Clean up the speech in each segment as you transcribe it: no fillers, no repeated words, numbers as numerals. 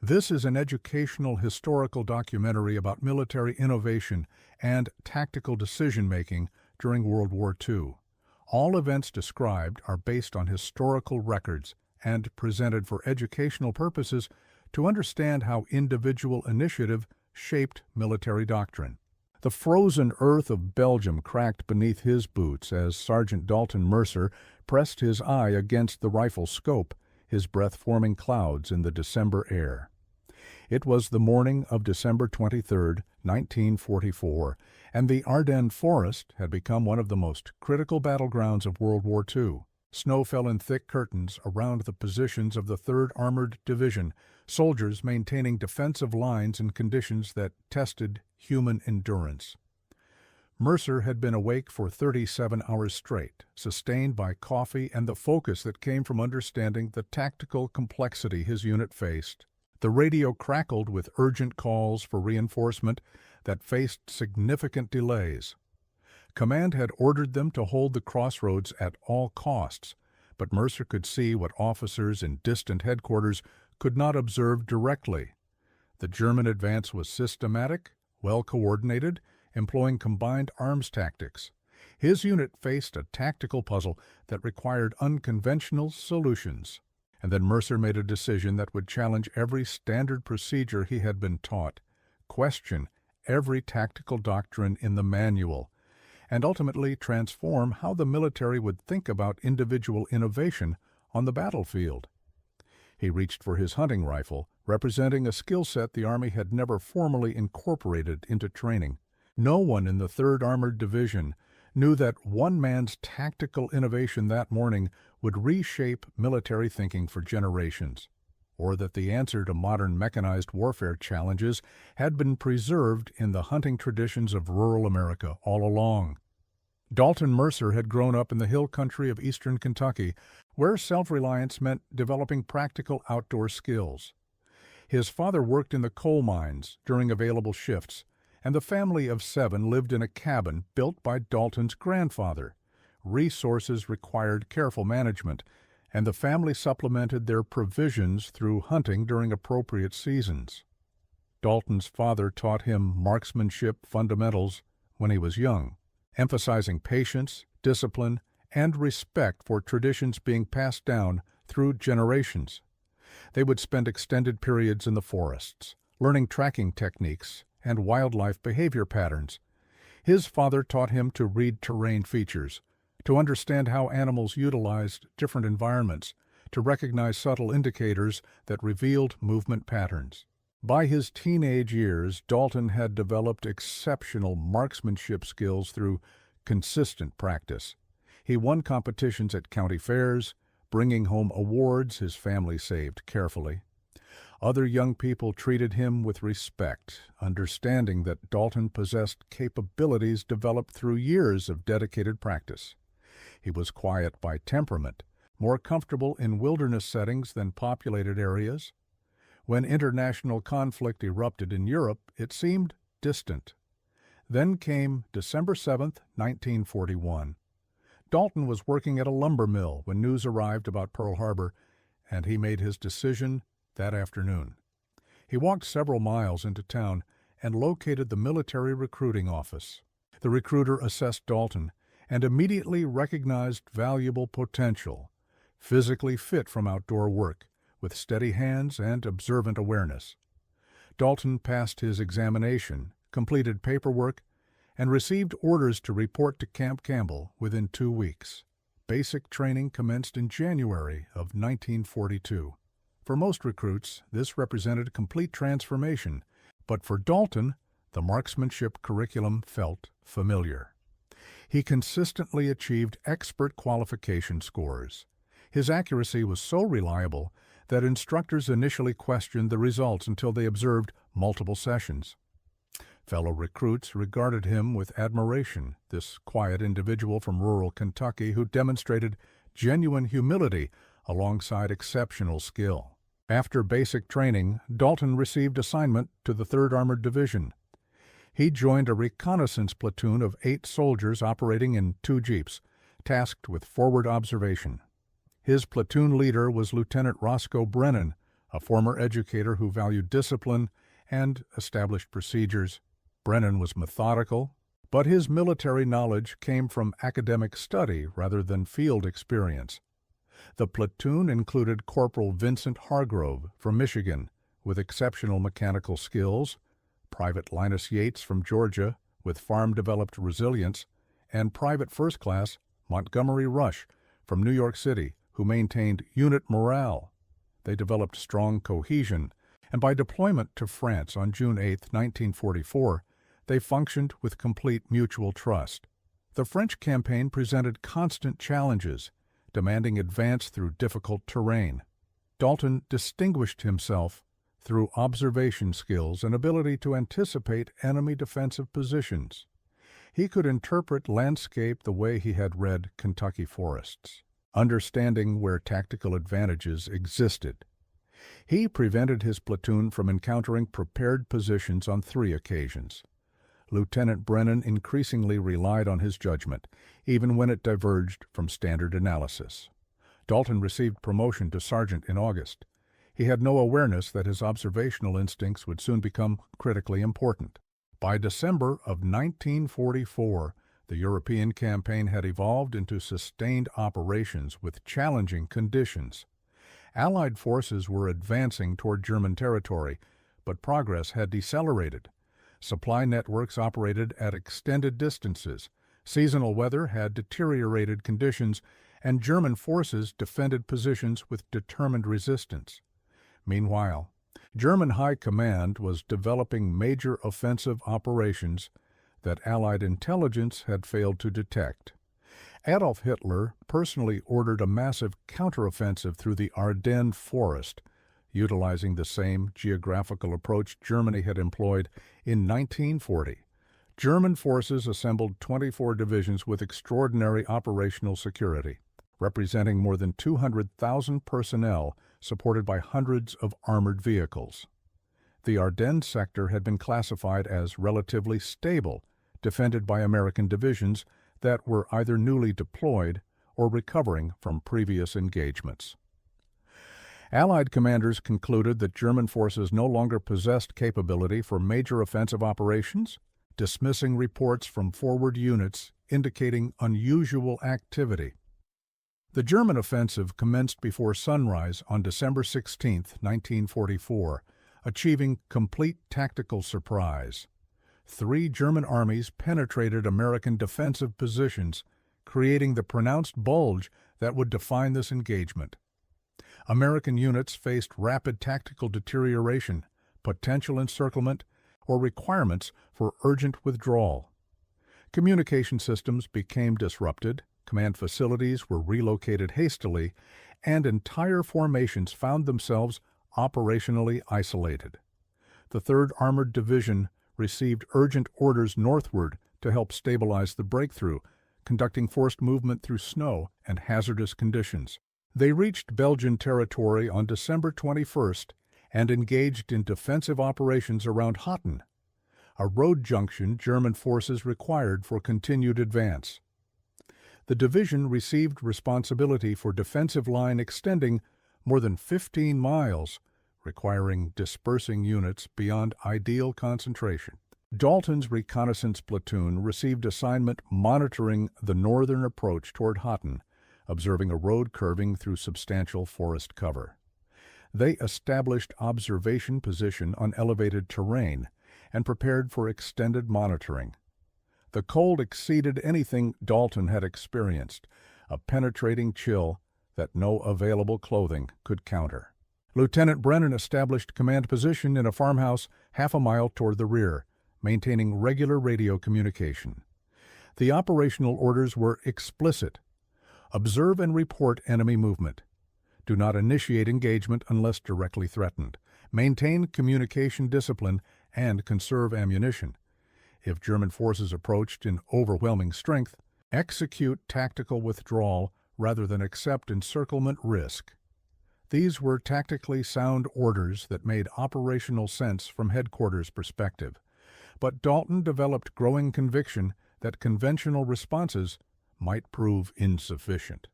This is an educational historical documentary about military innovation and tactical decision-making during World War II. All events described are based on historical records and presented for educational purposes to understand how individual initiative shaped military doctrine. The frozen earth of Belgium cracked beneath his boots as Sergeant Dalton Mercer pressed his eye against the rifle scope, his breath forming clouds in the December air. It was the morning of December 23, 1944, and the Ardennes Forest had become one of the most critical battlegrounds of World War II. Snow fell in thick curtains around the positions of the 3rd Armored Division, soldiers maintaining defensive lines in conditions that tested human endurance. Mercer had been awake for 37 hours straight, sustained by coffee and the focus that came from understanding the tactical complexity his unit faced. The radio crackled with urgent calls for reinforcement that faced significant delays. Command had ordered them to hold the crossroads at all costs, but Mercer could see what officers in distant headquarters could not observe directly. The German advance was systematic, well-coordinated, employing combined arms tactics. His unit faced a tactical puzzle that required unconventional solutions. And then Mercer made a decision that would challenge every standard procedure he had been taught, question every tactical doctrine in the manual, and ultimately transform how the military would think about individual innovation on the battlefield. He reached for his hunting rifle, representing a skill set the Army had never formally incorporated into training. No one in the 3rd Armored Division knew that one man's tactical innovation that morning would reshape military thinking for generations, or that the answer to modern mechanized warfare challenges had been preserved in the hunting traditions of rural America all along. Dalton Mercer had grown up in the hill country of eastern Kentucky, where self-reliance meant developing practical outdoor skills. His father worked in the coal mines during available shifts, and the family of 7 lived in a cabin built by Dalton's grandfather. Resources required careful management, and the family supplemented their provisions through hunting during appropriate seasons. Dalton's father taught him marksmanship fundamentals when he was young, emphasizing patience, discipline, and respect for traditions being passed down through generations. They would spend extended periods in the forests, learning tracking techniques and wildlife behavior patterns. His father taught him to read terrain features, to understand how animals utilized different environments, to recognize subtle indicators that revealed movement patterns. By his teenage years, Dalton had developed exceptional marksmanship skills through consistent practice. He won competitions at county fairs, bringing home awards his family saved carefully. Other young people treated him with respect, understanding that Dalton possessed capabilities developed through years of dedicated practice. He was quiet by temperament, more comfortable in wilderness settings than populated areas. When international conflict erupted in Europe, it seemed distant. Then came December 7, 1941. Dalton was working at a lumber mill when news arrived about Pearl Harbor, and he made his decision that afternoon. He walked several miles into town and located the military recruiting office. The recruiter assessed Dalton and immediately recognized valuable potential, physically fit from outdoor work, with steady hands and observant awareness. Dalton passed his examination, completed paperwork, and received orders to report to Camp Campbell within 2 weeks. Basic training commenced in January of 1942. For most recruits, this represented complete transformation, but for Dalton, the marksmanship curriculum felt familiar. He consistently achieved expert qualification scores. His accuracy was so reliable that instructors initially questioned the results until they observed multiple sessions. Fellow recruits regarded him with admiration, this quiet individual from rural Kentucky who demonstrated genuine humility alongside exceptional skill. After basic training, Dalton received assignment to the 3rd Armored Division. He joined a reconnaissance platoon of 8 soldiers operating in 2 jeeps, tasked with forward observation. His platoon leader was Lieutenant Roscoe Brennan, A former educator who valued discipline and established procedures, Brennan was methodical, but his military knowledge came from academic study rather than field experience. The platoon included Corporal Vincent Hargrove from Michigan, with exceptional mechanical skills, Private Linus Yates from Georgia, with farm-developed resilience, and Private First Class Montgomery Rush from New York City, who maintained unit morale. They developed strong cohesion, and by deployment to France on June 8, 1944, they functioned with complete mutual trust. The French campaign presented constant challenges, demanding advance through difficult terrain. Dalton distinguished himself through observation skills and ability to anticipate enemy defensive positions. He could interpret landscape the way he had read Kentucky forests, understanding where tactical advantages existed. He prevented his platoon from encountering prepared positions on 3 occasions. Lieutenant Brennan increasingly relied on his judgment, even when it diverged from standard analysis. Dalton received promotion to sergeant in August. He had no awareness that his observational instincts would soon become critically important. By December of 1944, the European campaign had evolved into sustained operations with challenging conditions. Allied forces were advancing toward German territory, but progress had decelerated. Supply networks operated at extended distances, seasonal weather had deteriorated conditions, and German forces defended positions with determined resistance. Meanwhile, German High Command was developing major offensive operations that Allied intelligence had failed to detect. Adolf Hitler personally ordered a massive counteroffensive through the Ardennes forest, utilizing the same geographical approach Germany had employed in 1940. German forces assembled 24 divisions with extraordinary operational security, representing more than 200,000 personnel supported by hundreds of armored vehicles. The Ardennes sector had been classified as relatively stable, defended by American divisions that were either newly deployed or recovering from previous engagements. Allied commanders concluded that German forces no longer possessed capability for major offensive operations, dismissing reports from forward units indicating unusual activity. The German offensive commenced before sunrise on December 16, 1944, achieving complete tactical surprise. 3 German armies penetrated American defensive positions, creating the pronounced bulge that would define this engagement. American units faced rapid tactical deterioration, potential encirclement, or requirements for urgent withdrawal. Communication systems became disrupted, command facilities were relocated hastily, and entire formations found themselves operationally isolated. The 3rd Armored Division received urgent orders northward to help stabilize the breakthrough, conducting forced movement through snow and hazardous conditions. They reached Belgian territory on December 21st and engaged in defensive operations around Hotten, a road junction German forces required for continued advance. The division received responsibility for defensive line extending more than 15 miles, requiring dispersing units beyond ideal concentration. Dalton's reconnaissance platoon received assignment monitoring the northern approach toward Hotten, observing a road curving through substantial forest cover. They established observation position on elevated terrain and prepared for extended monitoring. The cold exceeded anything Dalton had experienced, a penetrating chill that no available clothing could counter. Lieutenant Brennan established command position in a farmhouse half a mile toward the rear, maintaining regular radio communication. The operational orders were explicit. Observe and report enemy movement. Do not initiate engagement unless directly threatened. Maintain communication discipline and conserve ammunition. If German forces approached in overwhelming strength, execute tactical withdrawal rather than accept encirclement risk. These were tactically sound orders that made operational sense from headquarters perspective. But Dalton developed growing conviction that conventional responses might prove insufficient.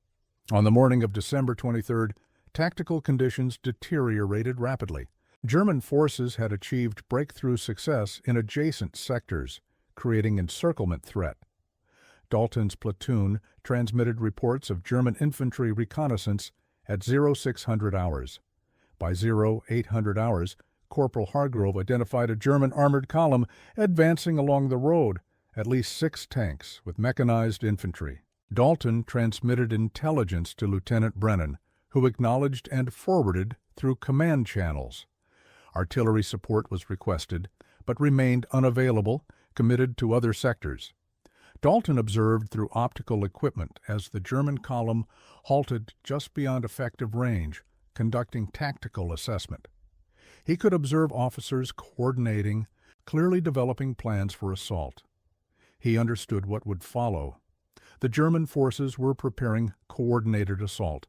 On the morning of December 23rd, tactical conditions deteriorated rapidly. German forces had achieved breakthrough success in adjacent sectors, creating encirclement threat. Dalton's platoon transmitted reports of German infantry reconnaissance at 0600 hours. By 0800 hours, Corporal Hargrove identified a German armored column advancing along the road, at least 6 tanks with mechanized infantry. Dalton transmitted intelligence to Lieutenant Brennan, who acknowledged and forwarded through command channels. Artillery support was requested, but remained unavailable, committed to other sectors. Dalton observed through optical equipment as the German column halted just beyond effective range, conducting tactical assessment. He could observe officers coordinating, clearly developing plans for assault. He understood what would follow. The German forces were preparing coordinated assault,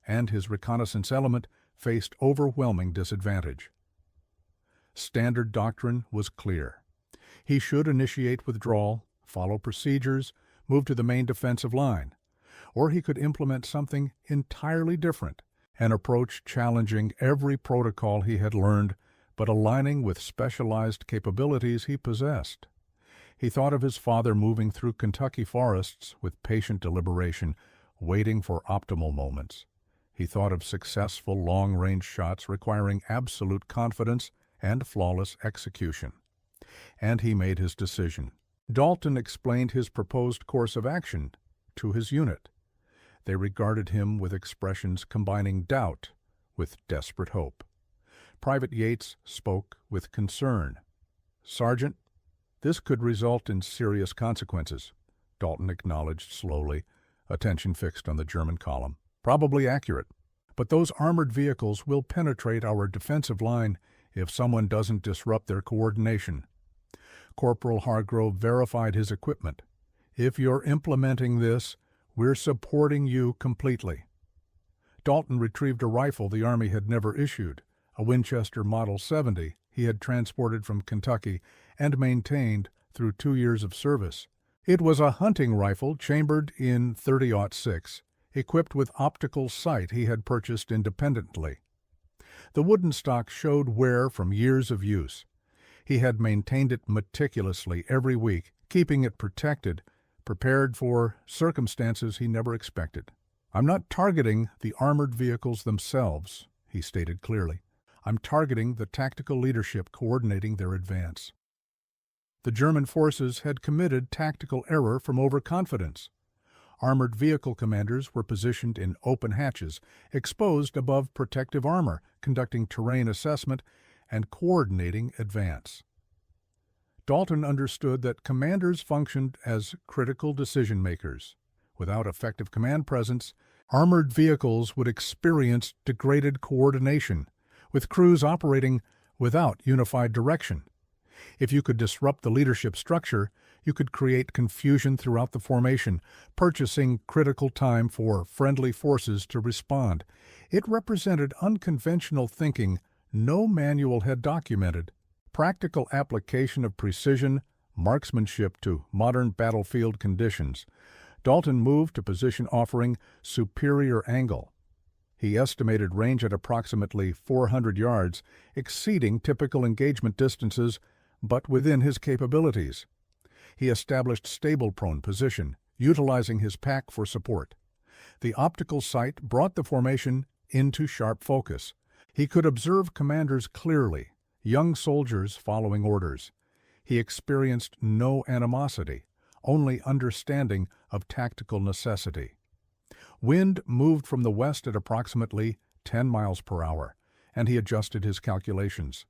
and his reconnaissance element faced overwhelming disadvantage. Standard doctrine was clear. He should initiate withdrawal, follow procedures, move to the main defensive line, or he could implement something entirely different, an approach challenging every protocol he had learned, but aligning with specialized capabilities he possessed. He thought of his father moving through Kentucky forests with patient deliberation, waiting for optimal moments. He thought of successful long-range shots requiring absolute confidence and flawless execution. And he made his decision. Dalton explained his proposed course of action to his unit. They regarded him with expressions combining doubt with desperate hope. Private Yates spoke with concern. "Sergeant, this could result in serious consequences," Dalton acknowledged slowly, attention fixed on the German column. "Probably accurate. But those armored vehicles will penetrate our defensive line if someone doesn't disrupt their coordination." Corporal Hargrove verified his equipment. "If you're implementing this, we're supporting you completely." Dalton retrieved a rifle the Army had never issued, a Winchester Model 70 he had transported from Kentucky and maintained through 2 years of service. It was a hunting rifle chambered in .30-06, equipped with optical sight he had purchased independently. The wooden stock showed wear from years of use. He had maintained it meticulously every week, keeping it protected, prepared for circumstances he never expected. "I'm not targeting the armored vehicles themselves," he stated clearly. "I'm targeting the tactical leadership coordinating their advance." The German forces had committed tactical error from overconfidence. Armored vehicle commanders were positioned in open hatches, exposed above protective armor, conducting terrain assessment and coordinating advance. Dalton understood that commanders functioned as critical decision-makers. Without effective command presence, armored vehicles would experience degraded coordination, with crews operating without unified direction. If you could disrupt the leadership structure, you could create confusion throughout the formation, purchasing critical time for friendly forces to respond. It represented unconventional thinking no manual had documented. Practical application of precision, marksmanship to modern battlefield conditions. Dalton moved to position offering superior angle. He estimated range at approximately 400 yards, exceeding typical engagement distances, but within his capabilities. He established stable prone position, utilizing his pack for support. The optical sight brought the formation into sharp focus. He could observe commanders clearly, young soldiers following orders. He experienced no animosity, only understanding of tactical necessity. Wind moved from the west at approximately 10 miles per hour, and he adjusted his calculations.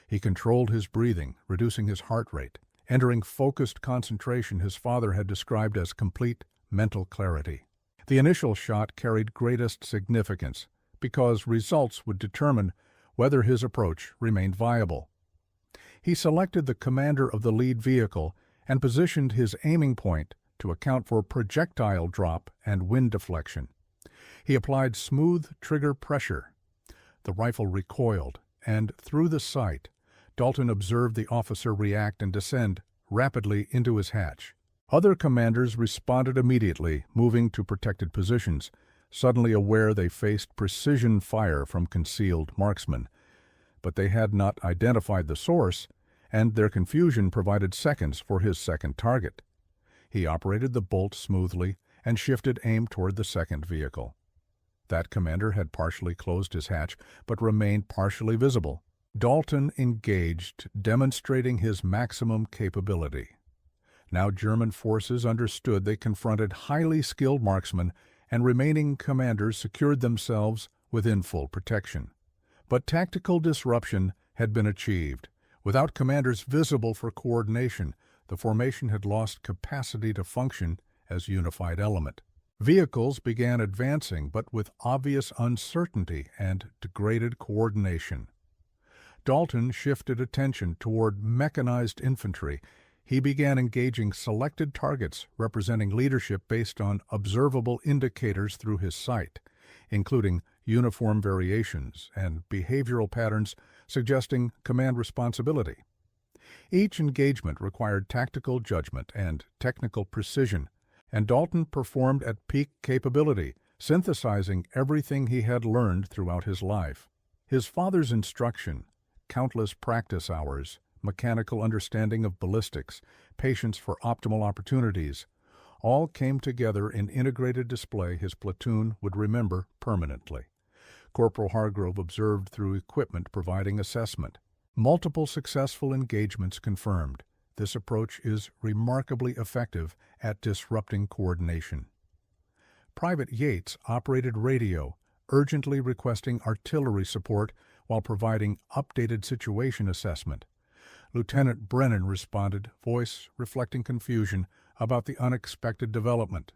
He controlled his breathing, reducing his heart rate, entering focused concentration his father had described as complete mental clarity. The initial shot carried greatest significance because results would determine whether his approach remained viable. He selected the commander of the lead vehicle and positioned his aiming point to account for projectile drop and wind deflection. He applied smooth trigger pressure. The rifle recoiled, and through the sight, Dalton observed the officer react and descend rapidly into his hatch. Other commanders responded immediately, moving to protected positions. suddenly aware they faced precision fire from concealed marksmen. But they had not identified the source, and their confusion provided seconds for his second target. He operated the bolt smoothly and shifted aim toward the second vehicle. That commander had partially closed his hatch, but remained partially visible. Dalton engaged, demonstrating his maximum capability. Now German forces understood they confronted highly skilled marksmen, and remaining commanders secured themselves within full protection. But tactical disruption had been achieved. Without commanders visible for coordination, the formation had lost capacity to function as unified element. Vehicles began advancing, but with obvious uncertainty and degraded coordination. Dalton shifted attention toward mechanized infantry. He began engaging selected targets representing leadership based on observable indicators through his sight, including uniform variations and behavioral patterns suggesting command responsibility. Each engagement required tactical judgment and technical precision, and Dalton performed at peak capability, synthesizing everything he had learned throughout his life. His father's instruction, countless practice hours, mechanical understanding of ballistics, patience for optimal opportunities, all came together in integrated display his platoon would remember permanently. Corporal Hargrove observed through equipment providing assessment. Multiple successful engagements confirmed this approach is remarkably effective at disrupting coordination. Private Yates operated radio, urgently requesting artillery support while providing updated situation assessment. Lieutenant Brennan responded, voice reflecting confusion about the unexpected development.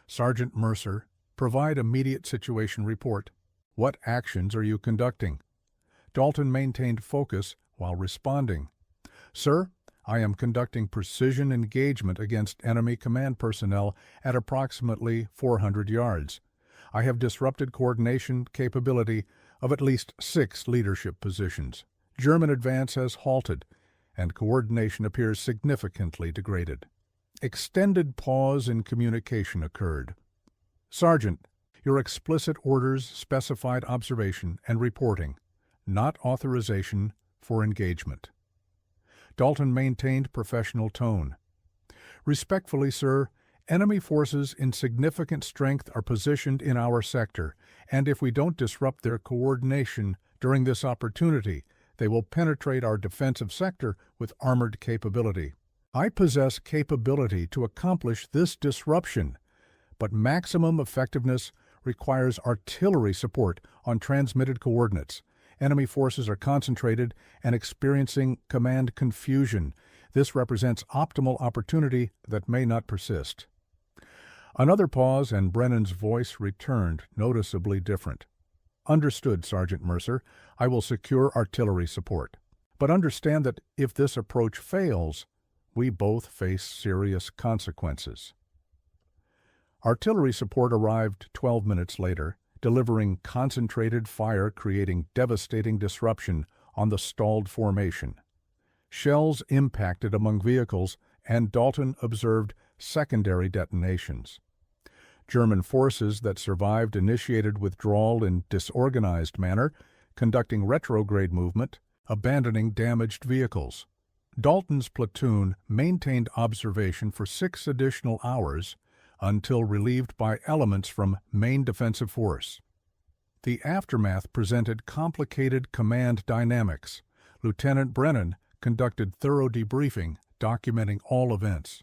Sergeant Mercer, provide immediate situation report. What actions are you conducting? Dalton maintained focus while responding. Sir, I am conducting precision engagement against enemy command personnel at approximately 400 yards. I have disrupted coordination capability of at least 6 leadership positions. German advance has halted, and coordination appears significantly degraded. Extended pause in communication occurred. Sergeant, your explicit orders specified observation and reporting, not authorization for engagement. Dalton maintained professional tone. Respectfully, sir, enemy forces in significant strength are positioned in our sector, and if we don't disrupt their coordination during this opportunity, they will penetrate our defensive sector with armored capability. I possess capability to accomplish this disruption, but maximum effectiveness requires artillery support on transmitted coordinates. Enemy forces are concentrated and experiencing command confusion. This represents optimal opportunity that may not persist. Another pause, and Brennan's voice returned, noticeably different. Understood, Sergeant Mercer. I will secure artillery support. But understand that if this approach fails, we both face serious consequences. Artillery support arrived 12 minutes later, delivering concentrated fire creating devastating disruption on the stalled formation. Shells impacted among vehicles, and Dalton observed secondary detonations. German forces that survived initiated withdrawal in disorganized manner, conducting retrograde movement, abandoning damaged vehicles. Dalton's platoon maintained observation for 6 additional hours until relieved by elements from main defensive force. The aftermath presented complicated command dynamics. Lieutenant Brennan conducted thorough debriefing, documenting all events.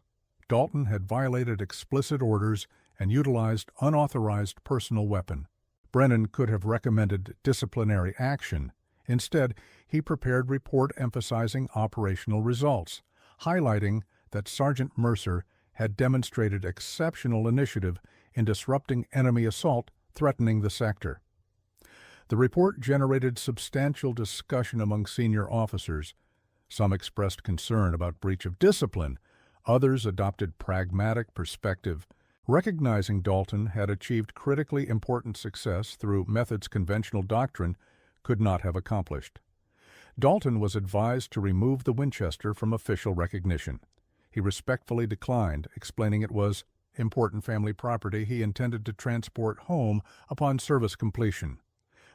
Dalton had violated explicit orders and utilized unauthorized personal weapon. Brennan could have recommended disciplinary action. Instead, he prepared report emphasizing operational results, highlighting that Sergeant Mercer had demonstrated exceptional initiative in disrupting enemy assault threatening the sector. The report generated substantial discussion among senior officers. Some expressed concern about breach of discipline. Others adopted pragmatic perspective, recognizing Dalton had achieved critically important success through methods conventional doctrine could not have accomplished. Dalton was advised to remove the Winchester from official recognition. He respectfully declined, explaining it was important family property he intended to transport home upon service completion.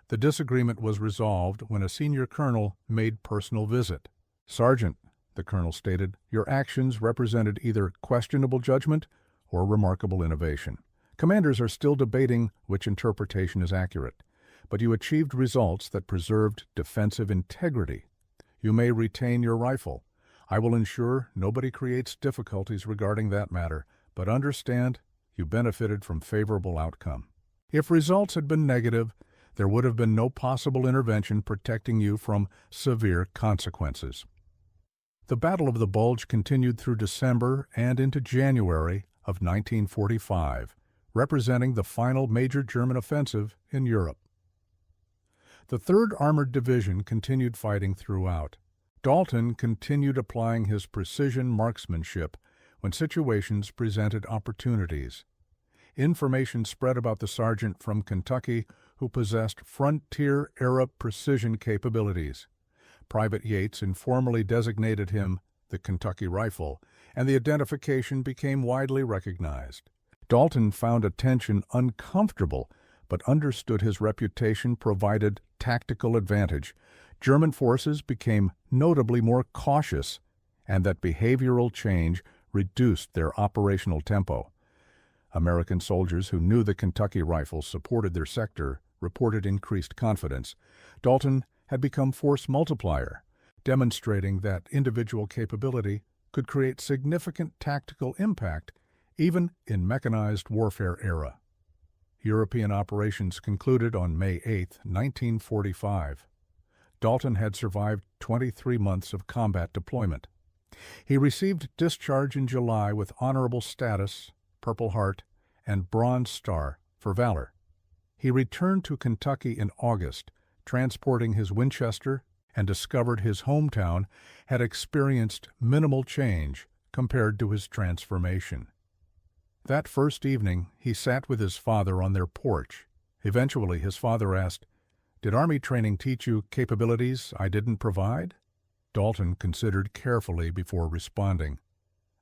The disagreement was resolved when a senior colonel made personal visit. "Sergeant," the colonel stated, "your actions represented either questionable judgment or remarkable innovation. Commanders are still debating which interpretation is accurate, but you achieved results that preserved defensive integrity. You may retain your rifle. I will ensure nobody creates difficulties regarding that matter, but understand you benefited from favorable outcome." If results had been negative, there would have been no possible intervention protecting you from severe consequences. The Battle of the Bulge continued through December and into January of 1945, representing the final major German offensive in Europe. The 3rd Armored Division continued fighting throughout. Dalton continued applying his precision marksmanship when situations presented opportunities. Information spread about the sergeant from Kentucky who possessed frontier-era precision capabilities. Private Yates informally designated him the Kentucky Rifle, and the identification became widely recognized. Dalton found attention uncomfortable, but understood his reputation provided tactical advantage. German forces became notably more cautious, and that behavioral change reduced their operational tempo. American soldiers who knew the Kentucky Rifle supported their sector reported increased confidence. Dalton had become force multiplier, demonstrating that individual capability could create significant tactical impact even in mechanized warfare era. European operations concluded on May 8, 1945. Dalton had survived 23 months of combat deployment. He received discharge in July with honorable status, Purple Heart, and Bronze Star for valor. He returned to Kentucky in August, transporting his Winchester, and discovered his hometown had experienced minimal change compared to his transformation. That first evening, he sat with his father on their porch. Eventually, his father asked, "Did Army training teach you capabilities I didn't provide?" Dalton considered carefully before responding.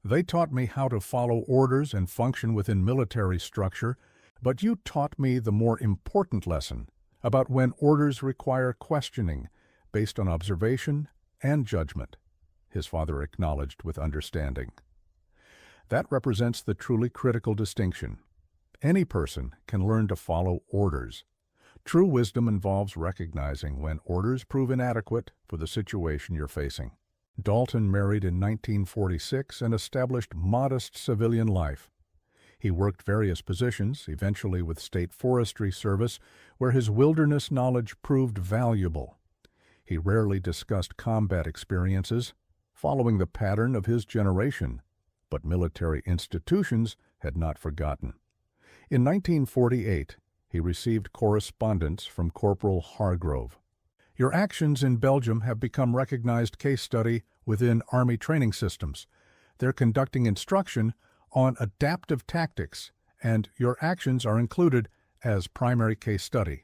"They taught me how to follow orders and function within military structure, but you taught me the more important lesson about when orders require questioning based on observation and judgment," his father acknowledged with understanding. That represents the truly critical distinction. Any person can learn to follow orders. True wisdom involves recognizing when orders prove inadequate for the situation you're facing. Dalton married in 1946 and established modest civilian life. He worked various positions, eventually with State Forestry Service, where his wilderness knowledge proved valuable. He rarely discussed combat experiences, following the pattern of his generation, but military institutions had not forgotten. In 1948, he received correspondence from Corporal Hargrove. "Your actions in Belgium have become recognized case study within Army training systems. They're conducting instruction on adaptive tactics, and your actions are included as primary case study.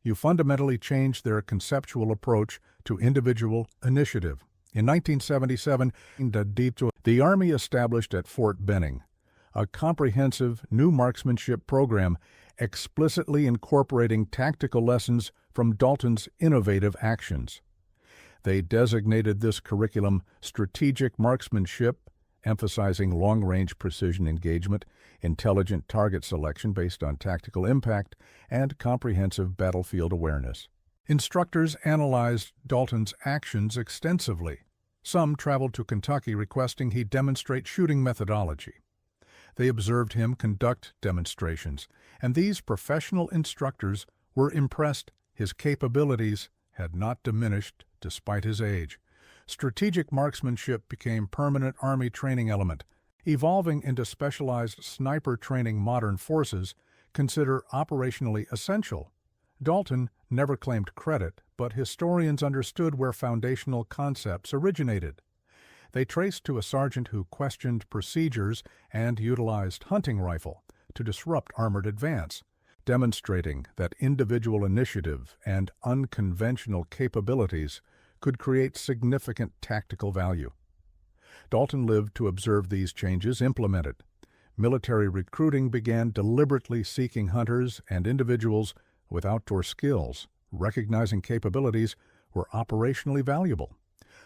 You fundamentally changed their conceptual approach to individual initiative." In 1977, the Army established at Fort Benning a comprehensive new marksmanship program explicitly incorporating tactical lessons from Dalton's innovative actions. They designated this curriculum strategic marksmanship, emphasizing long-range precision engagement, intelligent target selection based on tactical impact, and comprehensive battlefield awareness. Instructors analyzed Dalton's actions extensively. Some traveled to Kentucky requesting he demonstrate shooting methodology. They observed him conduct demonstrations, and these professional instructors were impressed his capabilities had not diminished despite his age. Strategic marksmanship became permanent Army training element, evolving into specialized sniper training modern forces consider operationally essential. Dalton never claimed credit, but historians understood where foundational concepts originated. They traced to a sergeant who questioned procedures and utilized hunting rifle to disrupt armored advance, demonstrating that individual initiative and unconventional capabilities could create significant tactical value. Dalton lived to observe these changes implemented. military recruiting began deliberately seeking hunters and individuals with outdoor skills, recognizing capabilities were operationally valuable.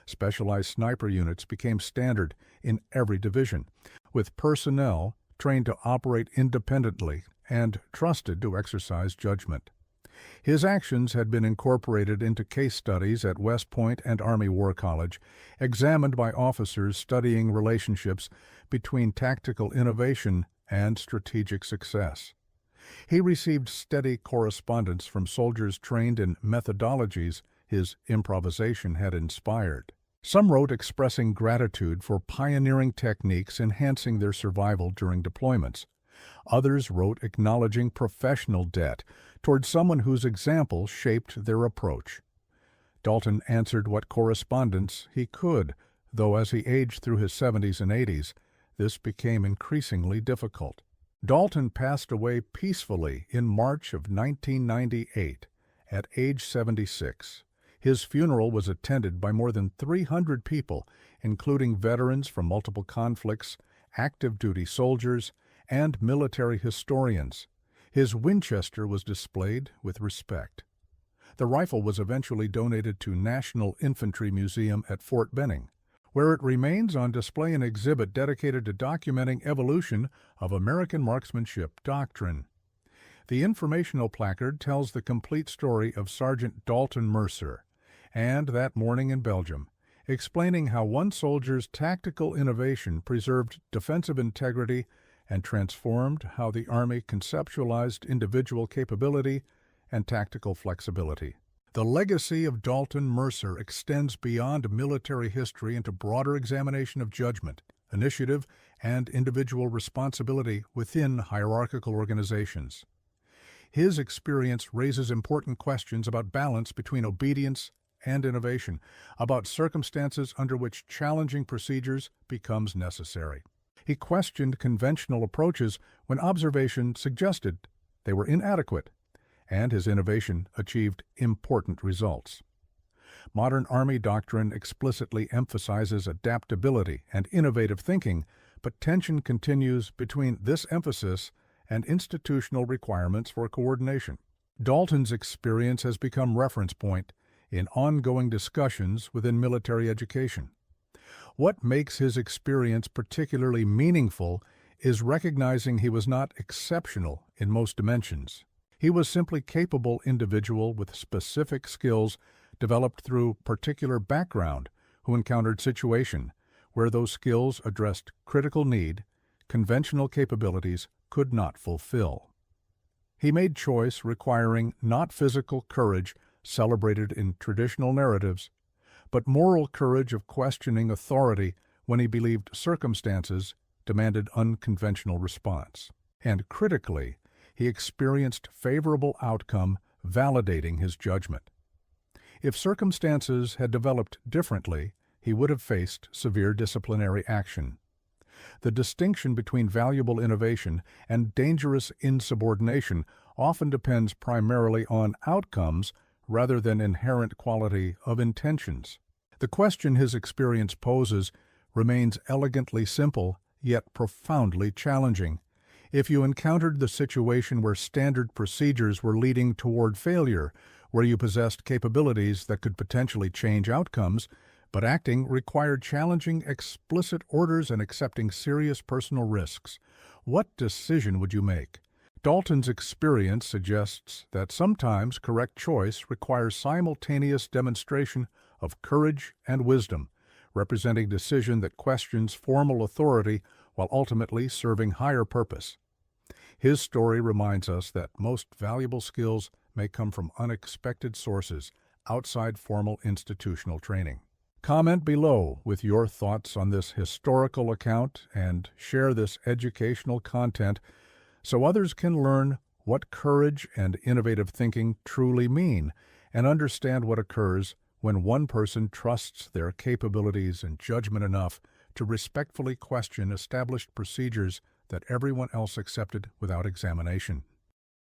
Specialized sniper units became standard in every division, with personnel trained to operate independently and trusted to exercise judgment. His actions had been incorporated into case studies at West Point and Army War College, examined by officers studying relationships between tactical innovation and strategic success. He received steady correspondence from soldiers trained in methodologies his improvisation had inspired. Some wrote expressing gratitude for pioneering techniques enhancing their survival during deployments. Others wrote acknowledging professional debt toward someone whose example shaped their approach. Dalton answered what correspondence he could, though as he aged through his 70s and 80s, this became increasingly difficult. Dalton passed away peacefully in March of 1998 at age 76. His funeral was attended by more than 300 people, including veterans from multiple conflicts, active duty soldiers, and military historians. His Winchester was displayed with respect. The rifle was eventually donated to National Infantry Museum at Fort Benning, where it remains on display in an exhibit dedicated to documenting evolution of American marksmanship doctrine. The informational placard tells the complete story of Sergeant Dalton Mercer and that morning in Belgium, explaining how one soldier's tactical innovation preserved defensive integrity and transformed how the Army conceptualized individual capability and tactical flexibility. The legacy of Dalton Mercer extends beyond military history into broader examination of judgment, initiative, and individual responsibility within hierarchical organizations. His experience raises important questions about balance between obedience and innovation, about circumstances under which challenging procedures becomes necessary. He questioned conventional approaches when observation suggested they were inadequate, and his innovation achieved important results. Modern Army doctrine explicitly emphasizes adaptability and innovative thinking, but tension continues between this emphasis and institutional requirements for coordination. Dalton's experience has become reference point in ongoing discussions within military education. What makes his experience particularly meaningful is recognizing he was not exceptional in most dimensions. He was simply capable individual with specific skills developed through particular background who encountered situation where those skills addressed critical need conventional capabilities could not fulfill. He made choice requiring not physical courage celebrated in traditional narratives, but moral courage of questioning authority when he believed circumstances demanded unconventional response. And critically, he experienced favorable outcome validating his judgment. If circumstances had developed differently, he would have faced severe disciplinary action. The distinction between valuable innovation and dangerous insubordination often depends primarily on outcomes rather than inherent quality of intentions. The question his experience poses remains elegantly simple, yet profoundly challenging. If you encountered the situation where standard procedures were leading toward failure, where you possessed capabilities that could potentially change outcomes, but acting required challenging explicit orders and accepting serious personal risks, what decision would you make? Dalton's experience suggests that sometimes correct choice requires simultaneous demonstration of courage and wisdom, representing decision that questions formal authority while ultimately serving higher purpose. His story reminds us that most valuable skills may come from unexpected sources outside formal institutional training. Comment below with your thoughts on this historical account and share this educational content so others can learn what courage and innovative thinking truly mean and understand what occurs when one person trusts their capabilities and judgment enough to respectfully question established procedures that everyone else accepted without examination.